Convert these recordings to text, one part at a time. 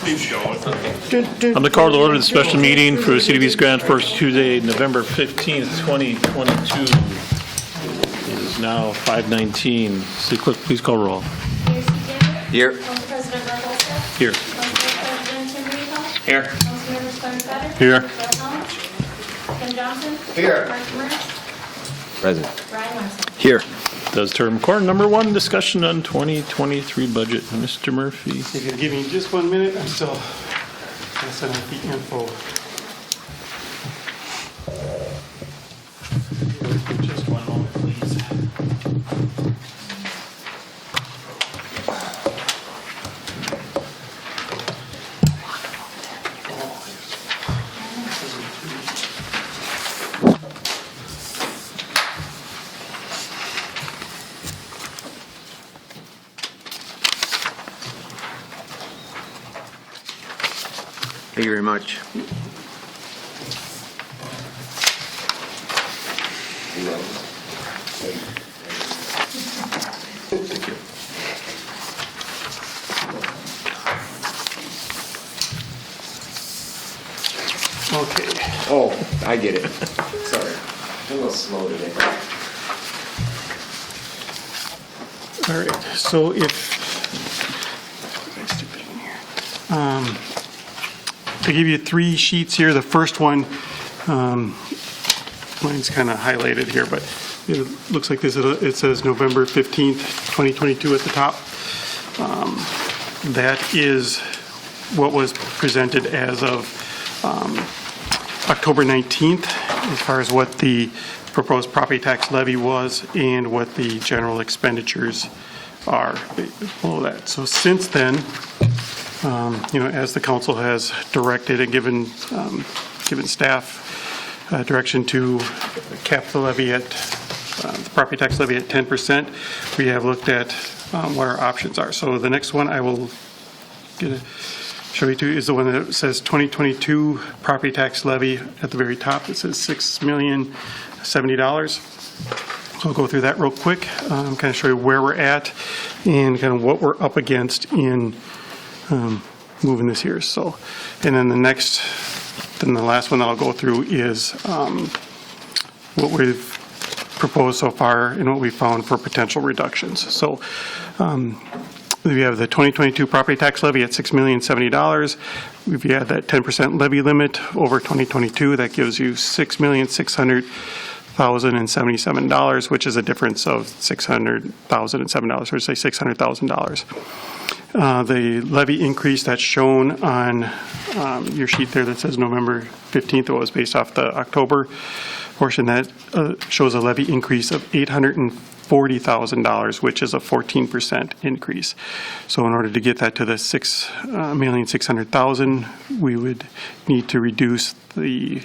I'm the call to order the special meeting for the CDB's grant first Tuesday, November 15th, 2022. It is now 5:19. City Clerk, please call roll. Here. Council President Barbosa. Here. Council President Tim Rico. Here. Councilmember Clarence Vetter. Here. Bill Helms. Ken Johnson. Here. Mark Demers. Present. Brian Larson. Here. Does term court number 1, discussion on 2023 budget. Mr. Murphy. If you give me just 1 minute, I'm still messing up the info. Just 1 moment, please. Thank you very much. Okay. Oh, I get it. Sorry. I'm a little slow today. All right. So I give you 3 sheets here. The first one, mine's kind of highlighted here, but it looks like this. It says November 15th, 2022 at the top. That is what was presented as of October 19th, as far as what the proposed property tax levy was and what the general expenditures are below that. So since then, as the council has directed and given staff direction to cap the levy at the property tax levy at 10%, we have looked at what our options are. So the next one I will show you to is the one that says 2022 property tax levy at the very top. It says $6,070,000. So I'll go through that real quick, kind of show you where we're at and kind of what we're up against in moving this here. So, and then the last one that I'll go through is what we've proposed so far and what we found for potential reductions. So we have the 2022 property tax levy at $6,070,000. If you add that 10% levy limit over 2022, that gives you $6,600,077, which is a difference of $600,007, or say $600,000. The levy increase that's shown on your sheet there that says November 15th, it was based off the October portion, that shows a levy increase of $840,000, which is a 14% increase. So in order to get that to the $6,600,000, we would need to reduce the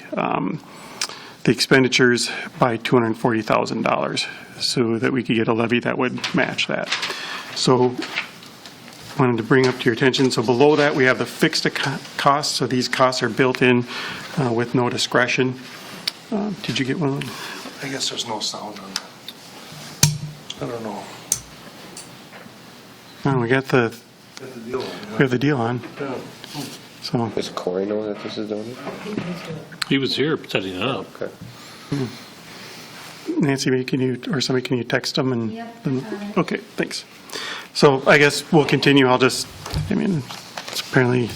expenditures by $240,000 so that we could get a levy that would match that. So wanted to bring up to your attention, so below that we have the fixed costs. So these costs are built in with no discretion. Did you get one of them? I guess there's no sound on that. I don't know. No, we got the we have the deal on. Yeah. So Does Corey know that this is done? He was here setting it up. Okay. Nancy, can you text them and? Yep. Okay, thanks. So I guess we'll continue. It's apparently,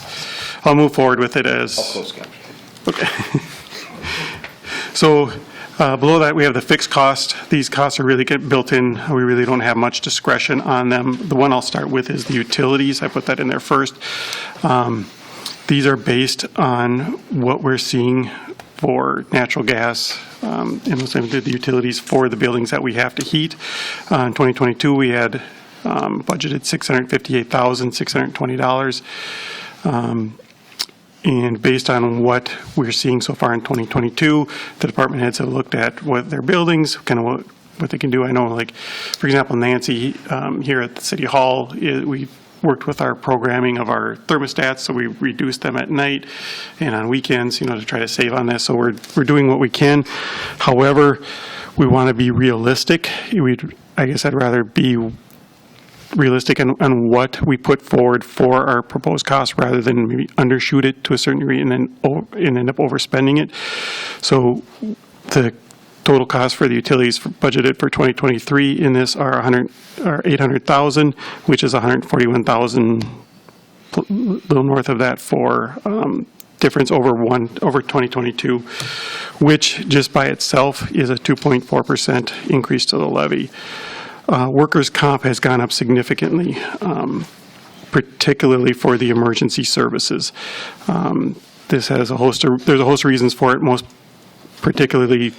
I'll move forward with it as. I'll close caption. Okay. So below that, we have the fixed cost. These costs are really get built in. We really don't have much discretion on them. The one I'll start with is the utilities. I put that in there first. These are based on what we're seeing for natural gas and the utilities for the buildings that we have to heat. In 2022, we had budgeted $658,620. And based on what we're seeing so far in 2022, the department heads have looked at what their buildings, kind of what they can do. I know, like, for example, Nancy, here at the City Hall, we worked with our programming of our thermostats, so we reduced them at night and on weekends, to try to save on this. So we're doing what we can. However, we want to be realistic. I guess I'd rather be realistic on what we put forward for our proposed costs rather than maybe undershoot it to a certain degree and then end up overspending it. So the total cost for the utilities budgeted for 2023 in this are $800,000, which is $141,000, a little north of that for difference over 2022, which just by itself is a 2.4% increase to the levy. Workers' comp has gone up significantly, particularly for the emergency services. This has there's a host of reasons for it, most particularly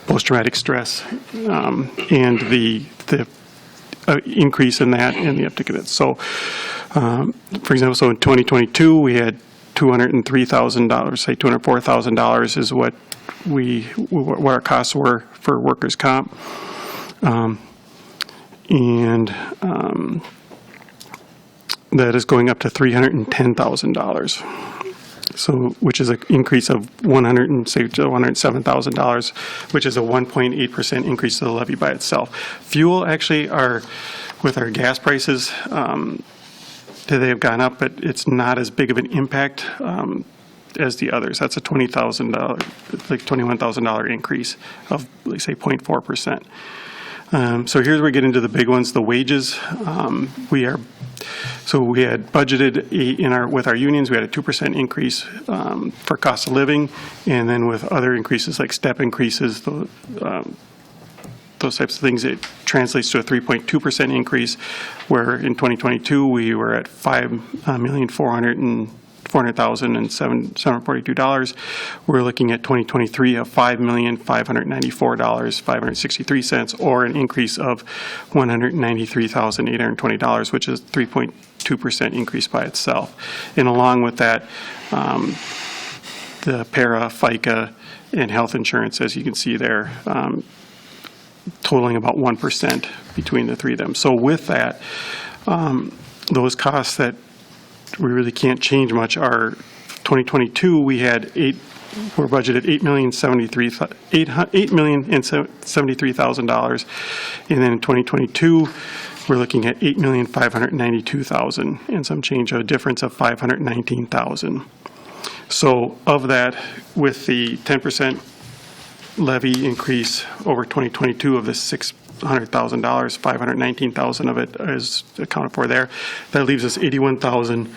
post-traumatic stress and the increase in that and the uptick in it. So, for example, so in 2022, we had $203,000, say $204,000 is what our costs were for workers' comp. That is going up to $310,000. So, which is an increase of $107,000, which is a 1.8% increase to the levy by itself. Fuel actually with our gas prices, they have gone up, but it's not as big of an impact as the others. That's a $20,000, like $21,000 increase of, let's say, 0.4%. So here's where we get into the big ones, the wages. So we had budgeted with our unions, we had a 2% increase for cost of living, and then with other increases like step increases, those types of things, it translates to a 3.2% increase, where in 2022 we were at $5,400,742. We're looking at 2023 of $5,594,563, or an increase of $193,820, which is 3.2% increase by itself. And along with that, the para, FICA, and health insurance, as you can see there, totaling about 1% between the three of them. So with that, those costs that we really can't change much are 2022 we're budgeted $8,073,000, and then in 2022 we're looking at $8,592,000 and some change, a difference of $519,000. So of that, with the 10% levy increase over 2022 of the $600,000, $519,000 of it is accounted for there. That leaves us $81,000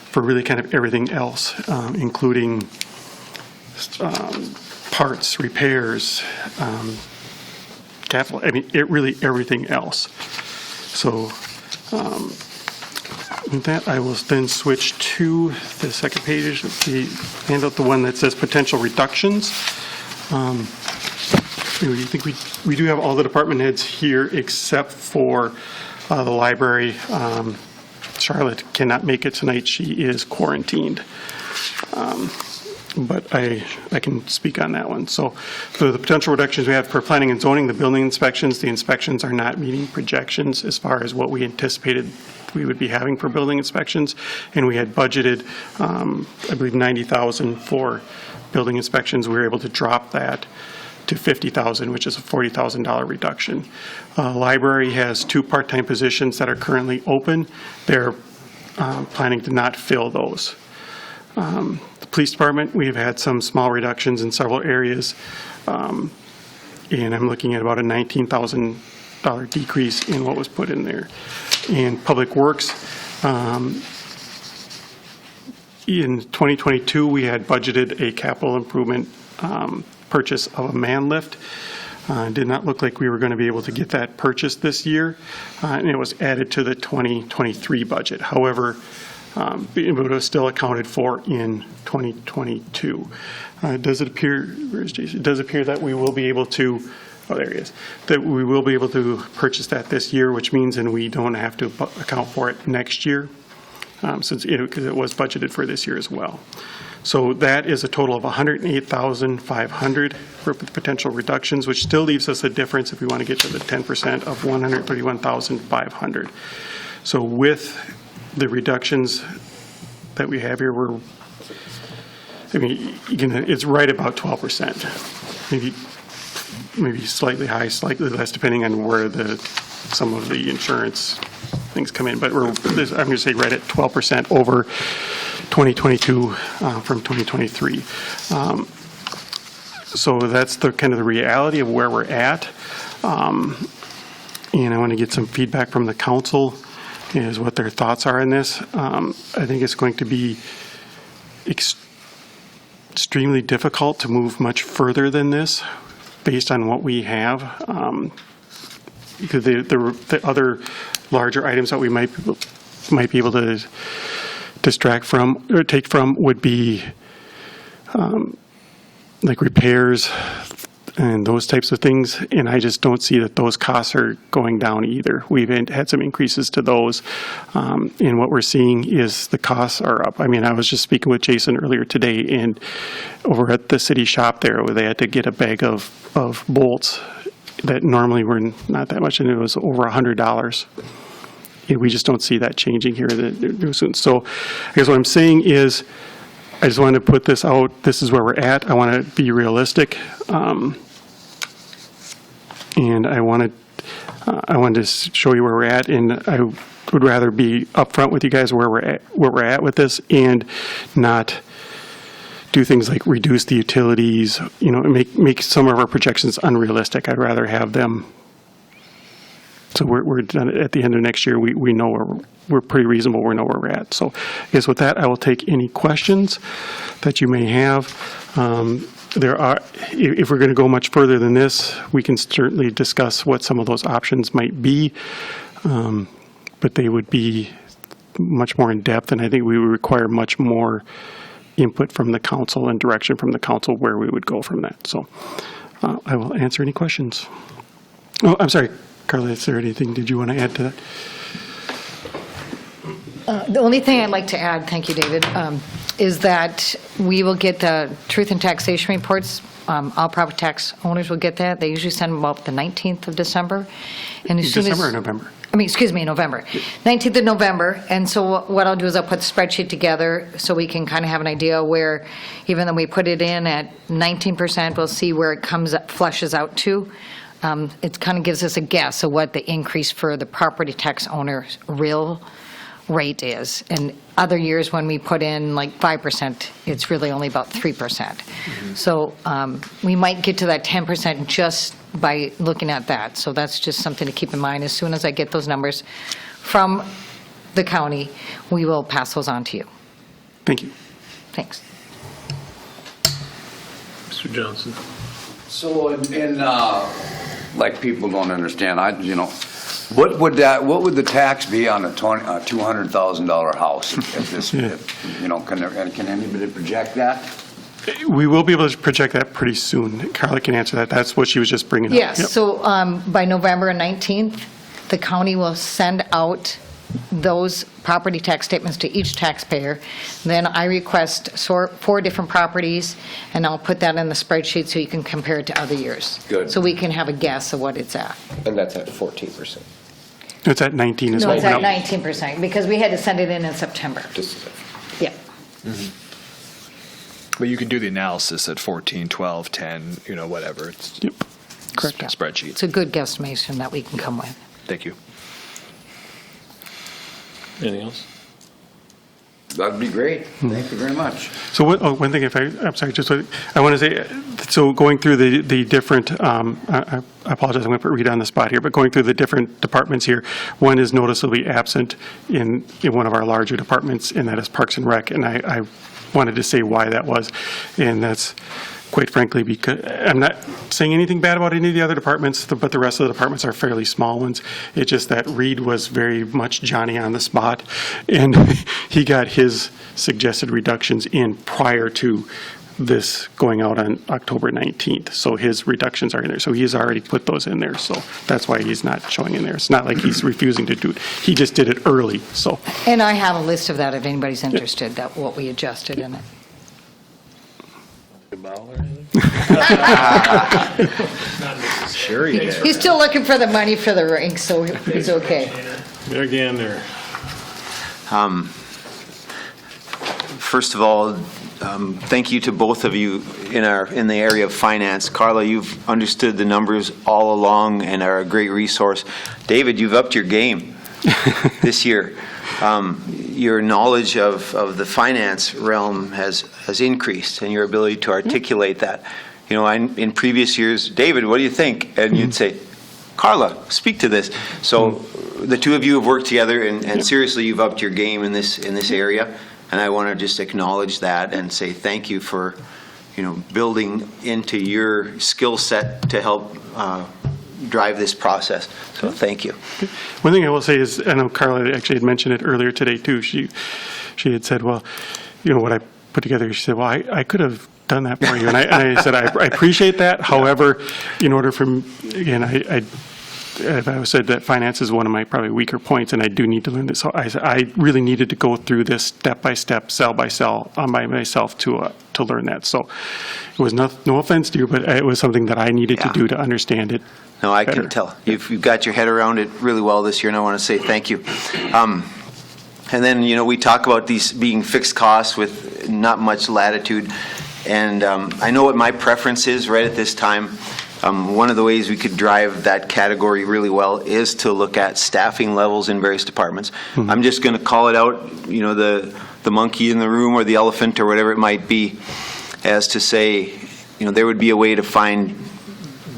for really kind of everything else, including parts, repairs, capital. I mean, really everything else. So with that, I will then switch to the second page. The handout, the one that says potential reductions. You think we do have all the department heads here except for the library. Charlotte cannot make it tonight. She is quarantined. But I can speak on that one. So the potential reductions we have for planning and zoning, the building inspections, the inspections are not meeting projections as far as what we anticipated we would be having for building inspections. And we had budgeted, I believe, $90,000 for building inspections. We were able to drop that to $50,000, which is a $40,000 reduction. Library has 2 part-time positions that are currently open. They're planning to not fill those. The police department, we've had some small reductions in several areas, and I'm looking at about a $19,000 decrease in what was put in there. And public works, in 2022, we had budgeted a capital improvement purchase of a man lift. Did not look like we were going to be able to get that purchased this year, and it was added to the 2023 budget. However, it was still accounted for in 2022. Does it appear, where's Jason? It does appear that we will be able to, oh, there he is, that we will be able to purchase that this year, which means then we don't have to account for it next year, because it was budgeted for this year as well. So that is a total of $108,500 for potential reductions, which still leaves us a difference if we want to get to the 10% of $131,500. So with the reductions that we have here, it's right about 12%, maybe slightly high, slightly less, depending on where some of the insurance things come in. But I'm going to say right at 12% over 2022 from 2023. So that's the kind of the reality of where we're at. And I want to get some feedback from the council is what their thoughts are on this. I think it's going to be extremely difficult to move much further than this based on what we have. Because the other larger items that we might be able to distract from or take from would be like repairs and those types of things, and I just don't see that those costs are going down either. We've had some increases to those, and what we're seeing is the costs are up. I mean, I was just speaking with Jason earlier today, and over at the city shop there, where they had to get a bag of bolts that normally were not that much, and it was over $100. And we just don't see that changing here soon. So I guess what I'm saying is, I just wanted to put this out. This is where we're at. I want to be realistic, and I wanted to show you where we're at. And I would rather be upfront with you guys where we're at with this, and not do things like reduce the utilities. You know, make some of our projections unrealistic. I'd rather have them. So we're done at the end of next year. We know we're pretty reasonable. We know where we're at. So I guess with that, I will take any questions that you may have. If we're going to go much further than this, we can certainly discuss what some of those options might be. But they would be much more in depth, and I think we would require much more input from the council and direction from the council where we would go from that. So I will answer any questions. Oh, I'm sorry. Carla, is there anything, did you want to add to that? The only thing I'd like to add, thank you, David, is that we will get the truth and taxation reports. All property tax owners will get that. They usually send them about the 19th of December. And as soon as, December or November? November. 19th of November. And so what I'll do is I'll put the spreadsheet together so we can kind of have an idea where, even though we put it in at 19%, we'll see where it comes up, flushes out to. It kind of gives us a guess of what the increase for the property tax owner's real rate is. And other years when we put in like 5%, it's really only about 3%. Mm-hmm. So we might get to that 10% just by looking at that. So that's just something to keep in mind. As soon as I get those numbers from the county, we will pass those on to you. Thank you. Thanks. Mr. Johnson. So like people don't understand, what would the tax be on a $200,000 house if this, can anybody project that? We will be able to project that pretty soon. Carla can answer that. That's what she was just bringing up. Yes, Yep. so by November 19th, the county will send out those property tax statements to each taxpayer. Then I request 4 different properties, and I'll put that in the spreadsheet so you can compare it to other years. Good. So we can have a guess of what it's at. And that's at 14%. It's at 19 as No, well. it's at 19%, because we had to send it in September. Just Yeah. But you can do the analysis at 14, 12, 10, whatever. It's Yep. Correct. Yeah. spreadsheet. It's a good guesstimation that we can come with. Thank you. Anything else? That'd be great. Thank you very much. So one thing, I'm sorry, I want to say, so going through the different, I apologize, I'm going to put Rita on the spot here, but going through the different departments here, one is noticeably absent in one of our larger departments, and that is Parks and Rec, and I wanted to say why that was, and that's quite frankly because I'm not saying anything bad about any of the other departments, but the rest of the departments are fairly small ones. It's just that Reed was very much Johnny on the spot, and he got his suggested reductions in prior to this going out on October 19th. So his reductions are in there. So he's already put those in there. So that's why he's not showing in there. It's not like he's refusing to do it. He just did it early. So. And I have a list of that if anybody's interested, that what we adjusted in it. Sure you did. He's still looking for the money for the rink, so he's okay. Mayor Gander. First of all, thank you to both of you in the area of finance. Carla, you've understood the numbers all along and are a great resource. David, you've upped your game. this year. Your knowledge of the finance realm has increased, and your ability to articulate that. You know, in previous years, David, what do you think? And you'd say, Carla, speak to this. So the two of you have worked together, and seriously, you've upped your game in this area. And I want to just acknowledge that and say thank you for, building into your skill set to help drive this process. So thank you. One thing I will say is, I know Carla actually had mentioned it earlier today too. She had said, well, what I put together, she said, well, I could have done that for you. And I said, I appreciate that. However, in order for, again, I said that finance is one of my probably weaker points, and I do need to learn this. So I really needed to go through this step by step, cell by cell, by myself to learn that. So it was no offense to you, but it was something that I needed to do to understand it. No, I better. can tell. You've got your head around it really well this year, and I want to say thank you. And then, we talk about these being fixed costs with not much latitude. And I know what my preference is right at this time. One of the ways we could drive that category really well is to look at staffing levels in various departments. Mm-hmm. I'm just going to call it out, the monkey in the room or the elephant or whatever it might be, as to say, there would be a way to find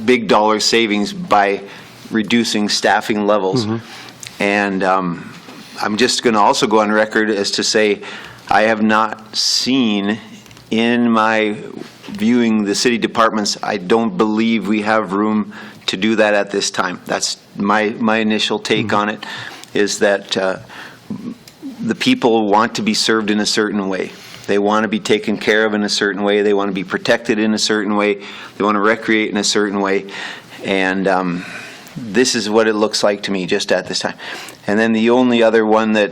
big dollar savings by reducing staffing levels. Mm-hmm. And I'm just going to also go on record as to say I have not seen in my viewing the city departments, I don't believe we have room to do that at this time. That's my initial take on it, is that the people want to be served in a certain way. They want to be taken care of in a certain way. They want to be protected in a certain way. They want to recreate in a certain way. And this is what it looks like to me just at this time. And then the only other one that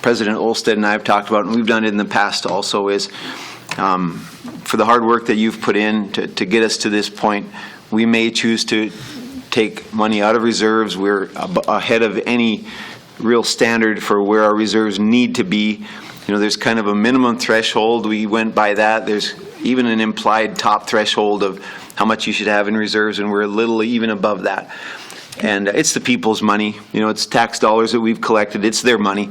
President Olsted and I have talked about, and we've done it in the past also, is for the hard work that you've put in to get us to this point, we may choose to take money out of reserves. We're ahead of any real standard for where our reserves need to be. There's kind of a minimum threshold. We went by that. There's even an implied top threshold of how much you should have in reserves, and we're a little even above that. And it's the people's money. It's tax dollars that we've collected. It's their money.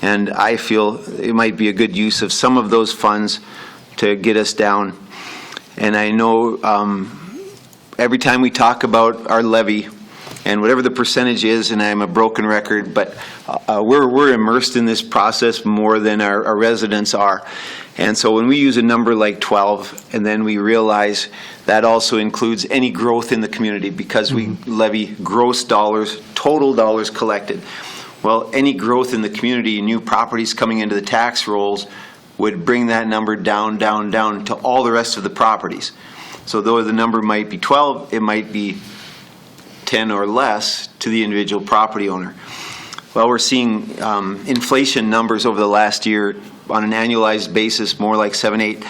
And I feel it might be a good use of some of those funds to get us down. And I know every time we talk about our levy, and whatever the percentage is, and I'm a broken record, but we're immersed in this process more than our residents are. And so when we use a number like 12, and then we realize that also includes any growth in the community, because we levy gross dollars, total dollars collected. Well, any growth in the community, new properties coming into the tax rolls, would bring that number down, down, down to all the rest of the properties. So though the number might be 12, it might be 10 or less to the individual property owner. Well, we're seeing inflation numbers over the last year on an annualized basis, more like 7-8.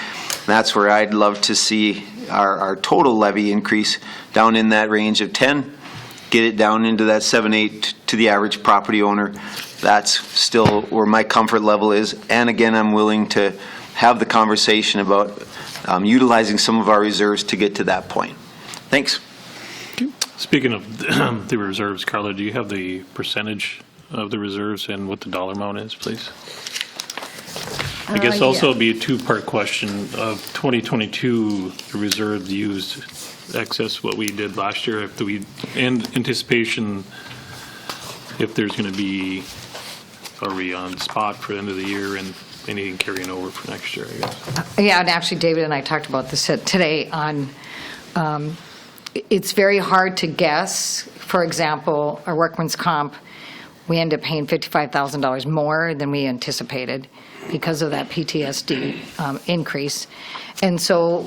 That's where I'd love to see our total levy increase down in that range of 10, get it down into that 7-8 to the average property owner. That's still where my comfort level is. And again, I'm willing to have the conversation about utilizing some of our reserves to get to that point. Thanks. Speaking of the reserves, Carla, do you have the percentage of the reserves and what the dollar amount is, please? I guess also it'd be a two-part question. Of 2022, the reserve used excess what we did last year, if we in anticipation if there's going to be, are we on spot for the end of the year and anything carrying over for next year, I guess? Yeah, and actually David and I talked about this today on, it's very hard to guess. For example, our workman's comp, we end up paying $55,000 more than we anticipated because of that PTSD increase. And so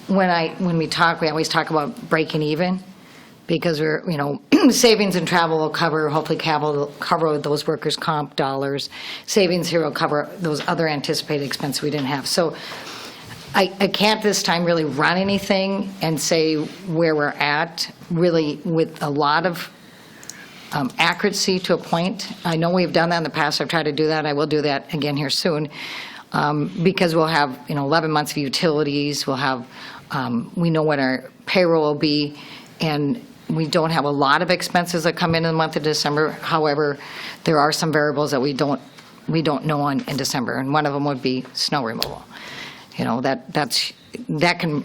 when we talk, we always talk about breaking even, because we're, savings and travel will cover, hopefully cover those workers' comp dollars. Savings here will cover those other anticipated expenses we didn't have. So I can't this time really run anything and say where we're at, really with a lot of accuracy to a point. I know we've done that in the past. I've tried to do that. I will do that again here soon, because we'll have 11 months of utilities. We'll have we know what our payroll will be, and we don't have a lot of expenses that come in the month of December. However, there are some variables that we don't know in December, and one of them would be snow removal. You know, that can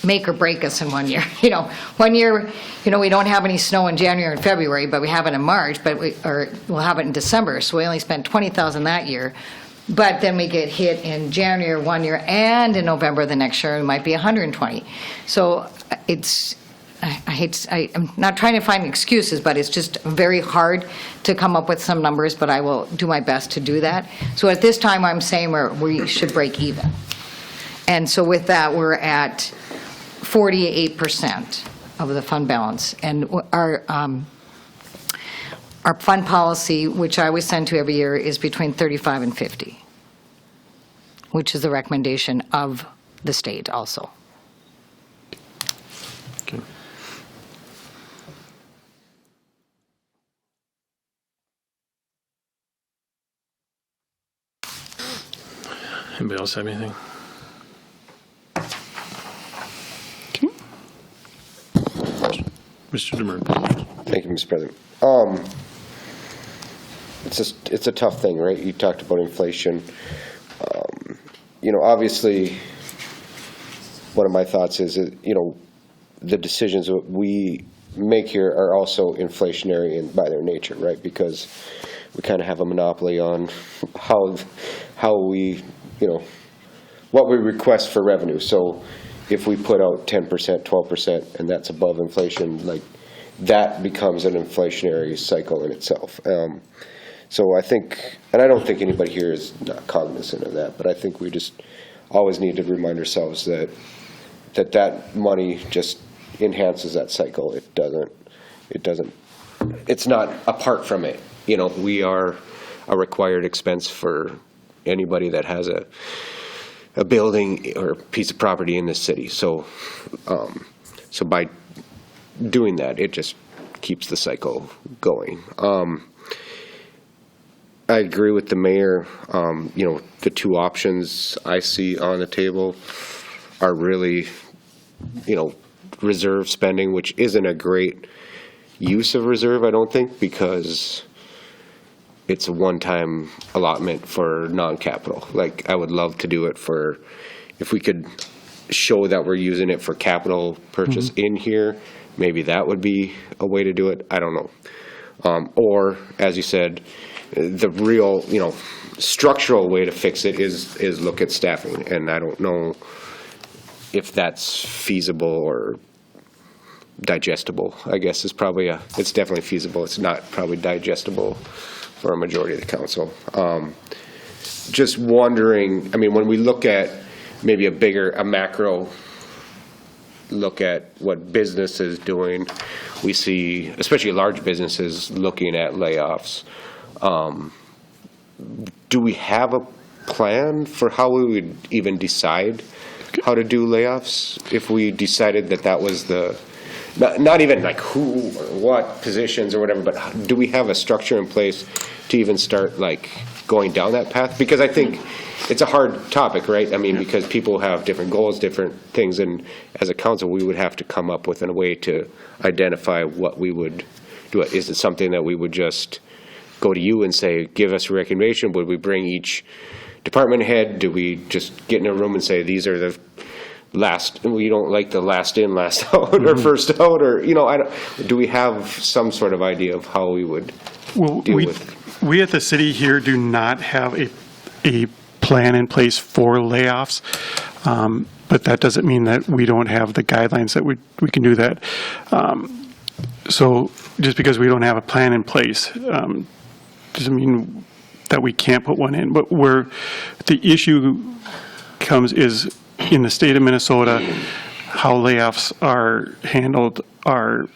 make or break us in 1 year. You know, 1 year, you know, we don't have any snow in January and February, but we have it in March, or we'll have it in December, so we only spent $20,000 that year. But then we get hit in January 1 year and in November the next year, it might be 120. So I'm not trying to find excuses, but it's just very hard to come up with some numbers, but I will do my best to do that. So at this time, I'm saying we should break even. And so with that, we're at 48% of the fund balance. And our fund policy, which I always send to every year, is between 35 and 50, which is the recommendation of the state also. Okay. Anybody else have anything? Mr. Demers, please. Thank you, Mr. President. It's a tough thing, right? You talked about inflation. You know, obviously, one of my thoughts is, you know, the decisions that we make here are also inflationary by their nature, right? Because we kind of have a monopoly on how we, you know, what we request for revenue. So if we put out 10%, 12%, and that's above inflation, like, that becomes an inflationary cycle in itself. So I think, and I don't think anybody here is not cognizant of that, but I think we just always need to remind ourselves that money just enhances that cycle. It doesn't, it's not apart from it. You know, we are a required expense for anybody that has a building or piece of property in this city. So, so by doing that, it just keeps the cycle going. I agree with the mayor. You know, the two options I see on the table are really, you know, reserve spending, which isn't a great use of reserve, I don't think, because it's a one-time allotment for non-capital. Like, I would love to do it for, if we could show that we're using it for capital purchase in here, maybe that would be a way to do it. I don't know. Or, as you said, the real, you know, structural way to fix it is look at staffing. And I don't know if that's feasible or digestible, I guess is probably it's definitely feasible. It's not probably digestible for a majority of the council. Just wondering, I mean, when we look at maybe a macro look at what business is doing, we see, especially large businesses, looking at layoffs. Do we have a plan for how we would even decide how to do layoffs if we decided that was the, not even like who or what positions or whatever, but do we have a structure in place to even start like going down that path? Because I think it's a hard topic, right? I mean, because people have different goals, different things, and as a council, we would have to come up with a way to identify what we would do. Is it something that we would just go to you and say, give us a recommendation? Would we bring each department head? Do we just get in a room and say, these are the last, we don't like the last in, last out, or first out, or, you know, do we have some sort of idea of how we would deal with? We at the city here do not have a plan in place for layoffs, but that doesn't mean that we don't have the guidelines that we can do that. So just because we don't have a plan in place doesn't mean that we can't put one in. But where the issue comes is in the state of Minnesota, how layoffs are handled are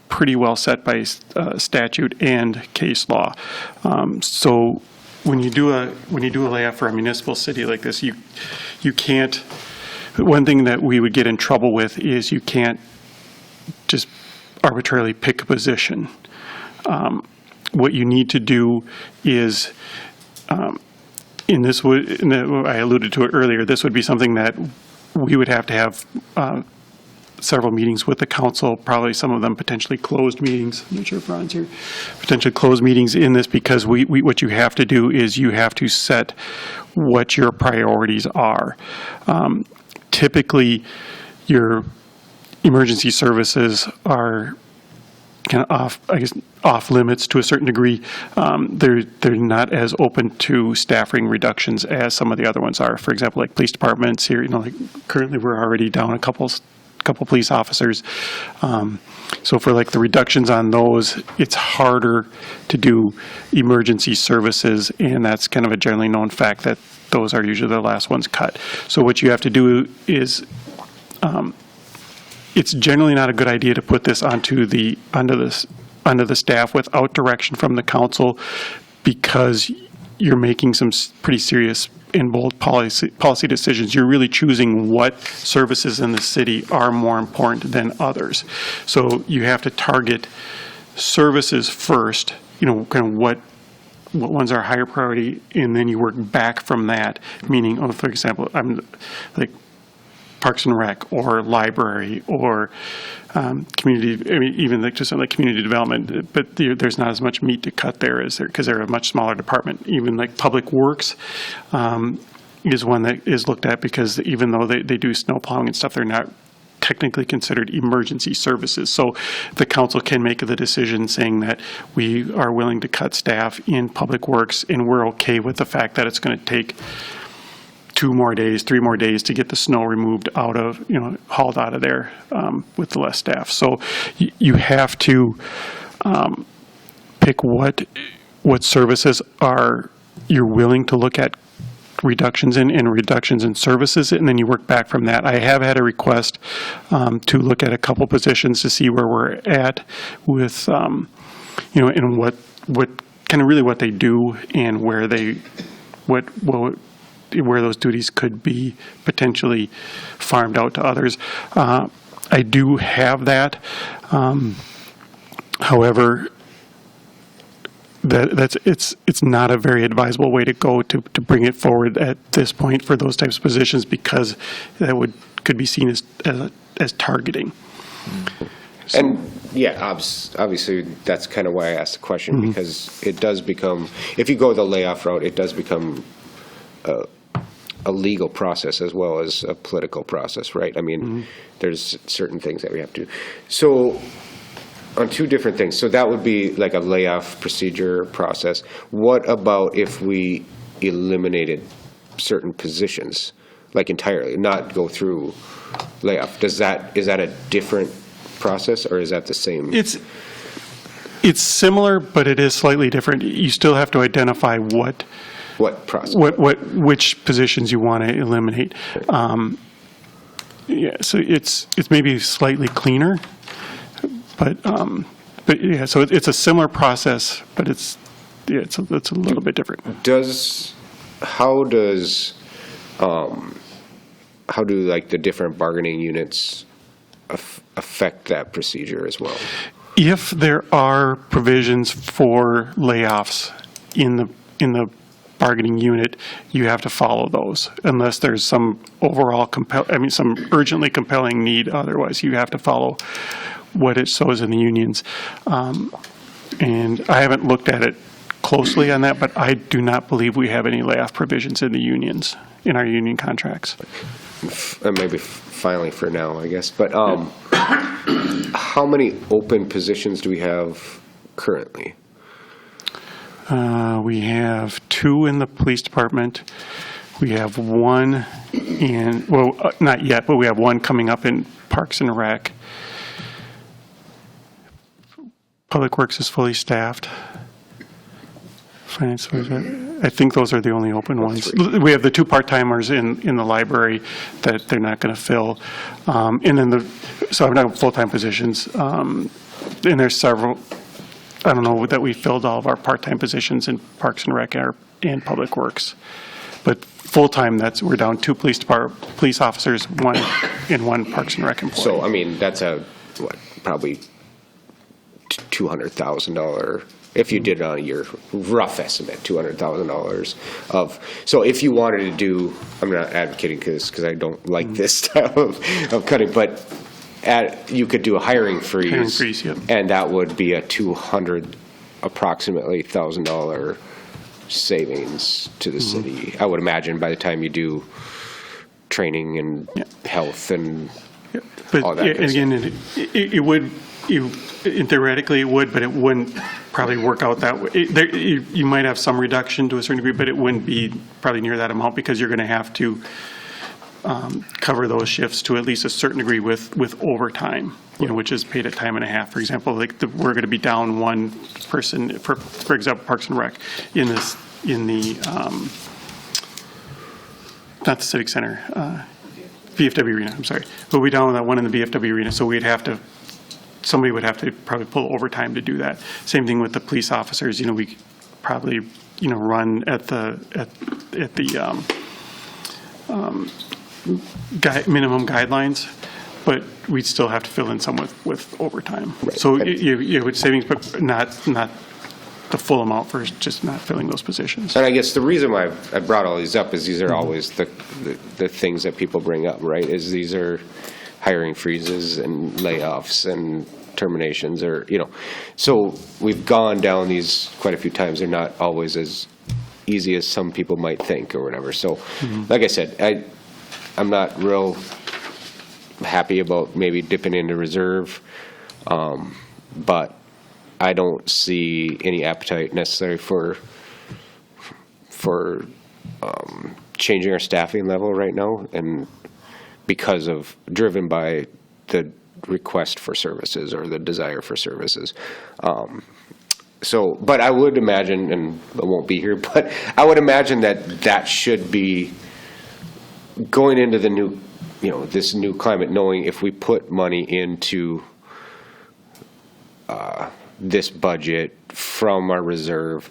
pretty well set by statute and case law. So when you do a layoff for a municipal city like this, you can't. One thing that we would get in trouble with is you can't just arbitrarily pick a position. What you need to do is, I alluded to it earlier, this would be something that we would have to have several meetings with the council, probably some of them potentially closed meetings. I'm not sure if Ron's here. Potentially closed meetings in this, because what you have to do is you have to set what your priorities are. Typically, your emergency services are kind of off limits to a certain degree. They're not as open to staffing reductions as some of the other ones are. For example, like police departments here, like currently we're already down a couple police officers. So for like the reductions on those, it's harder to do emergency services, and that's kind of a generally known fact that those are usually the last ones cut. So what you have to do is, it's generally not a good idea to put this onto the staff without direction from the council, because you're making some pretty serious and bold policy decisions. You're really choosing what services in the city are more important than others. So you have to target services first, kind of what ones are higher priority, and then you work back from that, meaning, for example, I'm like Parks and Rec or library or community, even like just like community development, but there's not as much meat to cut there as there, because they're a much smaller department. Even like Public Works is one that is looked at, because even though they do snow plowing and stuff, they're not technically considered emergency services. So the council can make the decision saying that we are willing to cut staff in Public Works, and we're okay with the fact that it's going to take 2 more days, 3 more days to get the snow removed hauled out of there with the less staff. So you have to pick what services you're willing to look at reductions in, and reductions in services, and then you work back from that. I have had a request to look at a couple positions to see where we're at with, and what kind of really what they do, and where those duties could be potentially farmed out to others. I do have that. However, it's not a very advisable way to go to bring it forward at this point for those types of positions, because that could be seen as targeting. And yeah, obviously that's kind of why I asked the question, because it does become, if you go the layoff route, it does become a legal process as well as a political process, right? I mean, there's certain things that we have to do. So on 2 different things. So that would be like a layoff procedure process. What about if we eliminated certain positions, like entirely, not go through layoff? Is that a different process, or is that the same? It's similar, but it is slightly different. You still have to identify what process? Which positions you want to eliminate. So it's maybe slightly cleaner, but yeah, so it's a similar process, but it's a little bit different. How do like the different bargaining units affect that procedure as well? If there are provisions for layoffs in the bargaining unit, you have to follow those, unless there's some overall some urgently compelling need. Otherwise, you have to follow what it shows in the unions. And I haven't looked at it closely on that, but I do not believe we have any layoff provisions in the unions, in our union contracts. Maybe finally for now, I guess. But how many open positions do we have currently? We have 2 in the police department. We have 1 not yet, but we have 1 coming up in Parks and Rec. Public Works is fully staffed. Finance, I think those are the only open ones. We have the 2 part-timers in the library that they're not going to fill. And then so I've got full-time positions. And there's several. I don't know that we filled all of our part-time positions in Parks and Rec and Public Works. But full-time, we're down 2 police officers, 1 Parks and Rec employee. So, I mean, that's probably $200,000, if you did it on your rough estimate, $200,000 of, so if you wanted to do, I'm not advocating because I don't like this style of cutting, but you could do a hiring freeze. Hiring freeze, yep. And that would be a approximately $1,000 savings to the city. I would imagine by the time you do training and health and But all that and good again, it would, theoretically it would, but it wouldn't probably work out that way. You might have some reduction to a certain degree, but it wouldn't be probably near that amount because you're going to have to cover those shifts to at least a certain degree with overtime, which is paid at time and a half. For example, like we're going to be down one person, for example, Parks and Rec, in the not the Civic Center, VFW Arena, I'm sorry. We'll be down with that one in the VFW Arena, so somebody would have to probably pull overtime to do that. Same thing with the police officers, we probably, run at the minimum guidelines, but we'd still have to fill in some with overtime. Right. So you would savings, but not the full amount for just not filling those positions. And I guess the reason why I brought all these up is these are always the things that people bring up, right? Is these are hiring freezes and layoffs and terminations or, So we've gone down these quite a few times. They're not always as easy as some people might think or whatever. So, like I said, I'm not real happy about maybe dipping into reserve, but I don't see any appetite necessary for changing our staffing level right now, and driven by the request for services or the desire for services. But I would imagine, and I won't be here, but I would imagine that should be going into the new, this new climate, knowing if we put money into this budget from our reserve,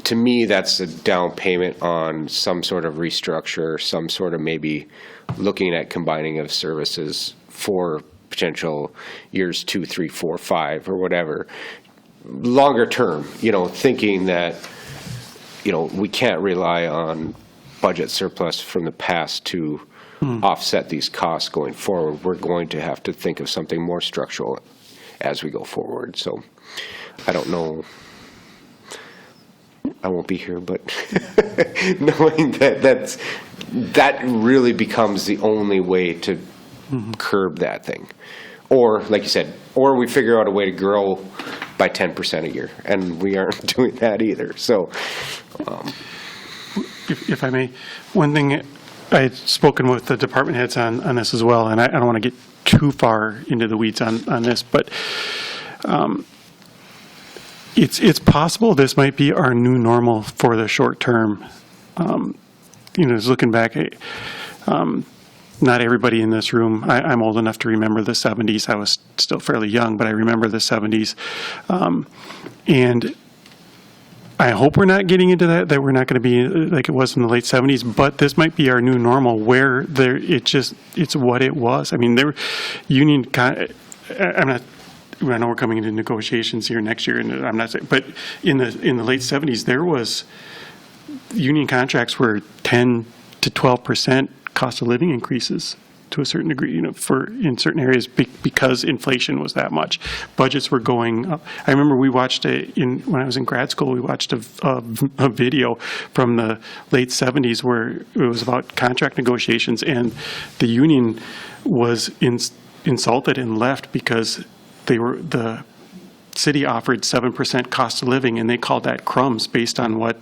to me, that's a down payment on some sort of restructure, some sort of maybe looking at combining of services for potential years 2, 3, 4, 5, or whatever. Longer term, thinking that, we can't rely on budget surplus from the past to offset these costs going forward. We're going to have to think of something more structural as we go forward. So I don't know. I won't be here, but knowing that really becomes the only way to curb that thing. Or, like you said, or we figure out a way to grow by 10% a year, and we aren't doing that either. So, If I may, one thing, I had spoken with the department heads on this as well, and I don't want to get too far into the weeds on this, but it's possible this might be our new normal for the short term. Just looking back, not everybody in this room, I'm old enough to remember the 70s. I was still fairly young, but I remember the 70s. And I hope we're not getting into that we're not going to be like it was in the late 70s, but this might be our new normal where it's what it was. I mean, I know we're coming into negotiations here next year, and I'm not saying, but in the late 70s, there was union contracts were 10 to 12% cost of living increases to a certain degree, in certain areas because inflation was that much. Budgets were going up. I remember we watched when I was in grad school, we watched a video from the late 70s where it was about contract negotiations, and the union was insulted and left because the city offered 7% cost of living, and they called that crumbs based on what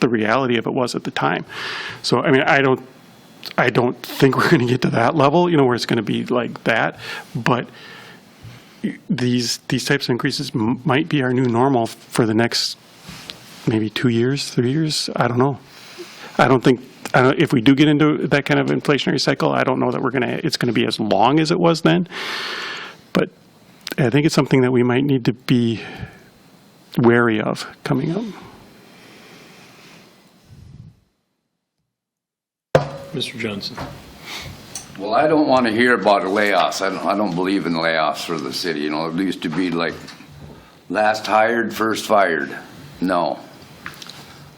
the reality of it was at the time. So, I mean, I don't think we're going to get to that level, where it's going to be like that. But these types of increases might be our new normal for the next maybe 2 years, 3 years. I don't know. If we do get into that kind of inflationary cycle, I don't know that it's going to be as long as it was then. But I think it's something that we might need to be wary of coming up. Mr. Johnson. Well, I don't want to hear about layoffs. I don't believe in layoffs for the city. It used to be like last hired, first fired. No.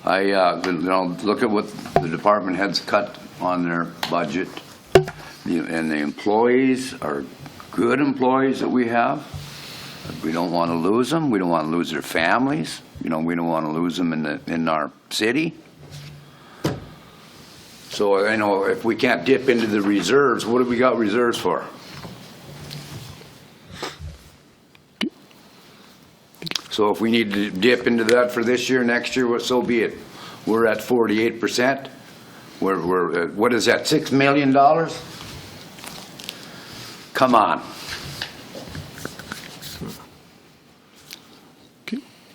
Look at what the department heads cut on their budget, and the employees are good employees that we have. We don't want to lose them. We don't want to lose their families. We don't want to lose them in our city. So I know if we can't dip into the reserves, what have we got reserves for? So if we need to dip into that for this year, next year, well, so be it. We're at 48%. We're what is that, $6 million? Come on.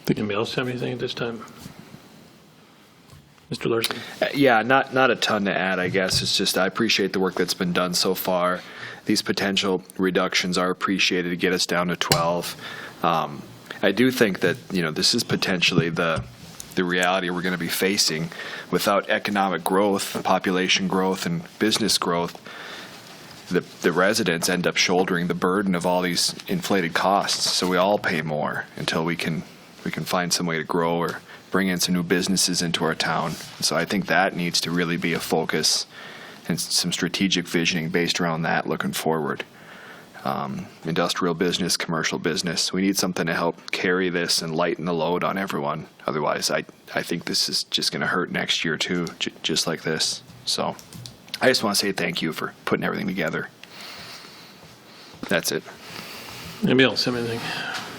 Anybody else have anything at this time? Mr. Larson? Yeah, not a ton to add, I guess. It's just I appreciate the work that's been done so far. These potential reductions are appreciated to get us down to 12. I do think that, this is potentially the reality we're going to be facing. Without economic growth, population growth, and business growth, the residents end up shouldering the burden of all these inflated costs. So we all pay more until we can find some way to grow or bring in some new businesses into our town. So I think that needs to really be a focus and some strategic visioning based around that looking forward. Industrial business, commercial business. We need something to help carry this and lighten the load on everyone. Otherwise, I think this is just going to hurt next year too, just like this. So I just want to say thank you for putting everything together. That's it. Anybody else have anything?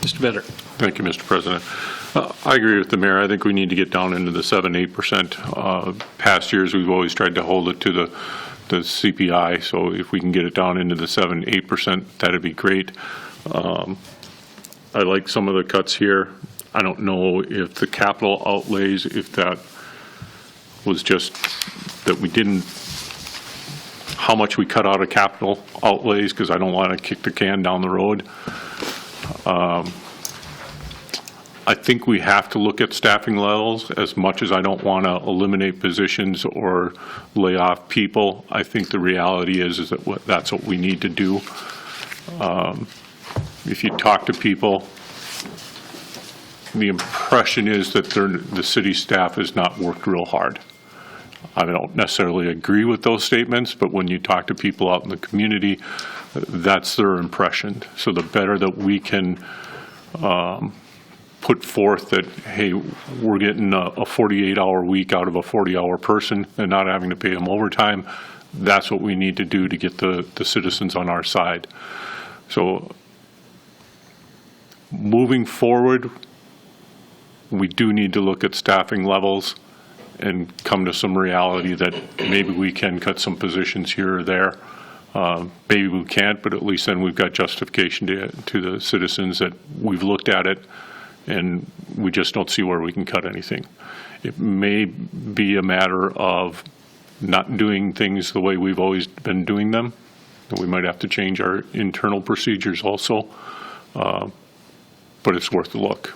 Mr. Vetter? Thank you, Mr. President. I agree with the mayor. I think we need to get down into the 7-8%. Past years, we've always tried to hold it to the CPI, so if we can get it down into the 7-8%, that'd be great. I like some of the cuts here. I don't know if the capital outlays, if that was just that we didn't, how much we cut out of capital outlays, because I don't want to kick the can down the road. I think we have to look at staffing levels. As much as I don't want to eliminate positions or lay off people, I think the reality is that that's what we need to do. If you talk to people, the impression is that the city staff has not worked real hard. I don't necessarily agree with those statements, but when you talk to people out in the community, that's their impression. So the better that we can put forth that, hey, we're getting a 48-hour week out of a 40-hour person and not having to pay them overtime, that's what we need to do to get the citizens on our side. So moving forward, we do need to look at staffing levels and come to some reality that maybe we can cut some positions here or there. Maybe we can't, but at least then we've got justification to the citizens that we've looked at it and we just don't see where we can cut anything. It may be a matter of not doing things the way we've always been doing them. We might have to change our internal procedures also, but it's worth a look.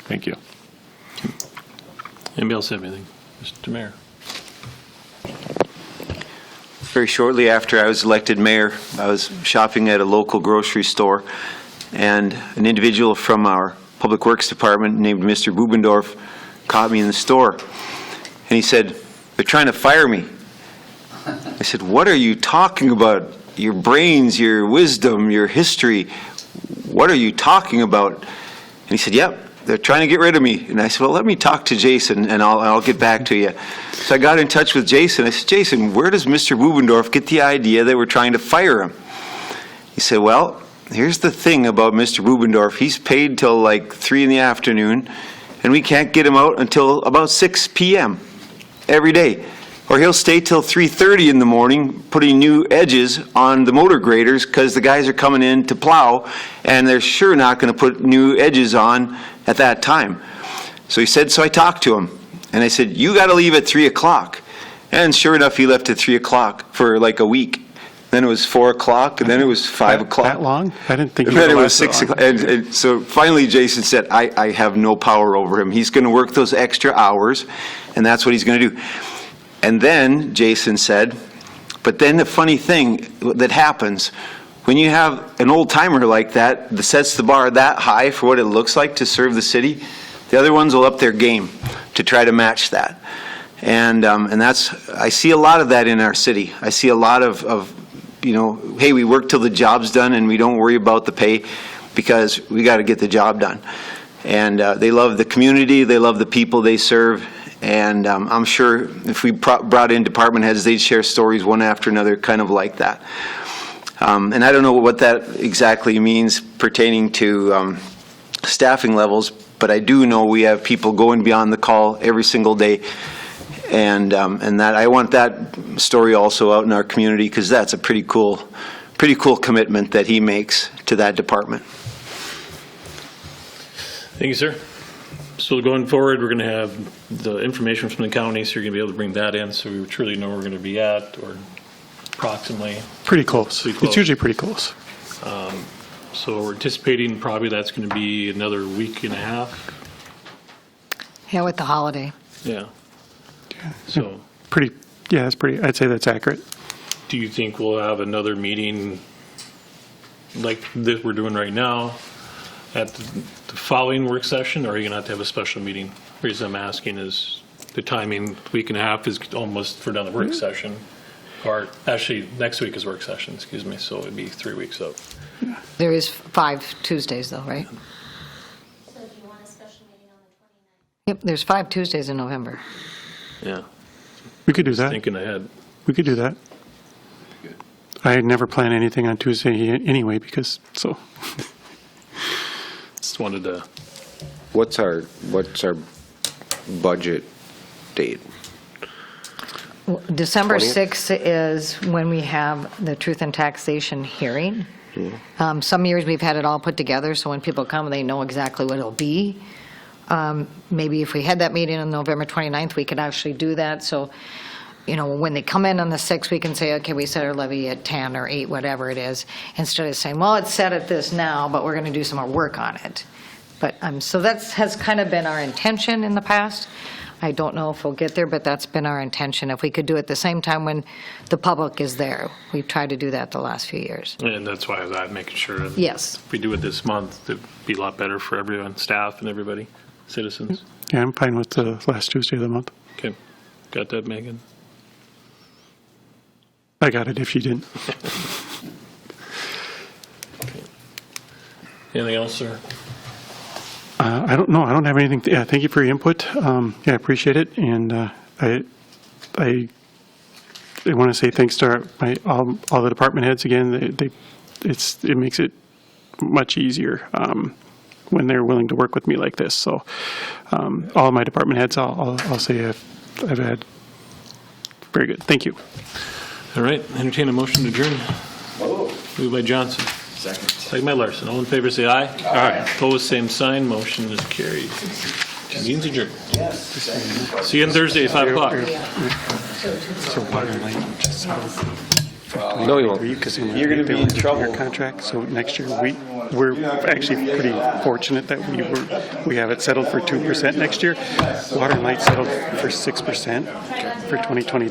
Thank you. Anybody else have anything? Mr. Mayor? Very shortly after I was elected mayor, I was shopping at a local grocery store, and an individual from our Public Works Department named Mr. Bubendorf caught me in the store. And he said, "They're trying to fire me." I said, "What are you talking about? Your brains, your wisdom, your history. What are you talking about?" And he said, "Yep, they're trying to get rid of me." And I said, "Well, let me talk to Jason and I'll get back to you." So I got in touch with Jason. I said, "Jason, where does Mr. Bubendorf get the idea that we're trying to fire him?" He said, "Well, here's the thing about Mr. Bubendorf. He's paid till like 3 in the afternoon, and we can't get him out until about 6 p.m. every day. Or he'll stay till 3:30 in the morning putting new edges on the motor graders because the guys are coming in to plow, and they're sure not going to put new edges on at that time." So he said, so I talked to him, and I said, "You got to leave at 3 o'clock. And sure enough, he left at 3 o'clock for like a week. Then it was 4 o'clock, and then it was 5 o'clock. That long? I didn't think And then it was 6 o'clock. And so finally Jason said, I have no power over him. He's going to work those extra hours, and that's what he's going to do. And then Jason said, but then the funny thing that happens, when you have an old timer like that sets the bar that high for what it looks like to serve the city, the other ones will up their game to try to match that. And that's, I see a lot of that in our city. I see a lot of hey, we work till the job's done and we don't worry about the pay because we got to get the job done. And they love the community, they love the people they serve, and I'm sure if we brought in department heads, they'd share stories one after another kind of like that. And I don't know what that exactly means pertaining to staffing levels, but I do know we have people going beyond the call every single day, and that I want that story also out in our community because that's a pretty cool commitment that he makes to that department. Thank you, sir. So going forward, we're going to have the information from the county, so you're going to be able to bring that in, so we truly know where we're going to be at, or approximately. Pretty close. Pretty close. It's usually pretty close. So we're anticipating probably that's going to be another week and a half. Yeah, with the holiday. Yeah. So I'd say that's accurate. do you think we'll have another meeting like that we're doing right now at the following work session, or are you going to have a special meeting? The reason I'm asking is the timing, week and a half is almost for another work session. Or actually, next week is work session, excuse me, so it'd be 3 weeks out. There is 5 Tuesdays though, right? So do you want a special meeting on the 29th? Yep, there's 5 Tuesdays in November. Yeah, We could do that. thinking ahead. We could do that. I never plan anything on Tuesday anyway because, so. Just wanted to, What's our budget date? December 20th? 6th is when we have the truth and taxation hearing. Some years we've had it all put together, so when people come, they know exactly what it'll be. Maybe if we had that meeting on November 29th, we could actually do that. So, you know, when they come in on the 6th, we can say, okay, we set our levy at 10 or 8, whatever it is, instead of saying, well, it's set at this now, but we're going to do some more work on it. But, so that has kind of been our intention in the past. I don't know if we'll get there, but that's been our intention. If we could do it at the same time when the public is there. We've tried to do that the last few years. and that's why I was making sure that Yes. if we do it this month, it'd be a lot better for everyone, staff and everybody, citizens. Yeah, I'm fine with the last Tuesday of the month. Okay, got that, Megan? I got it if you didn't. Anything else, sir? I don't know. I don't have anything. Yeah, thank you for your input. Yeah, I appreciate it. And I want to say thanks to all the department heads again. It makes it much easier when they're willing to work with me like this. So all of my department heads, I'll say I've had very good. Thank you. All right, entertain a motion to adjourn. Moved by Johnson. Second by Larson. All in favor, say aye. Aye. Opposed, same sign. Motion is carried. Meeting's adjourned. See you on Thursday, 5 o'clock. So water and light just No, you won't. because you're going to be in trouble. Your contract. So next year we're actually pretty fortunate that we have it settled for 2% next year. Water and light settled for 6% for 2020.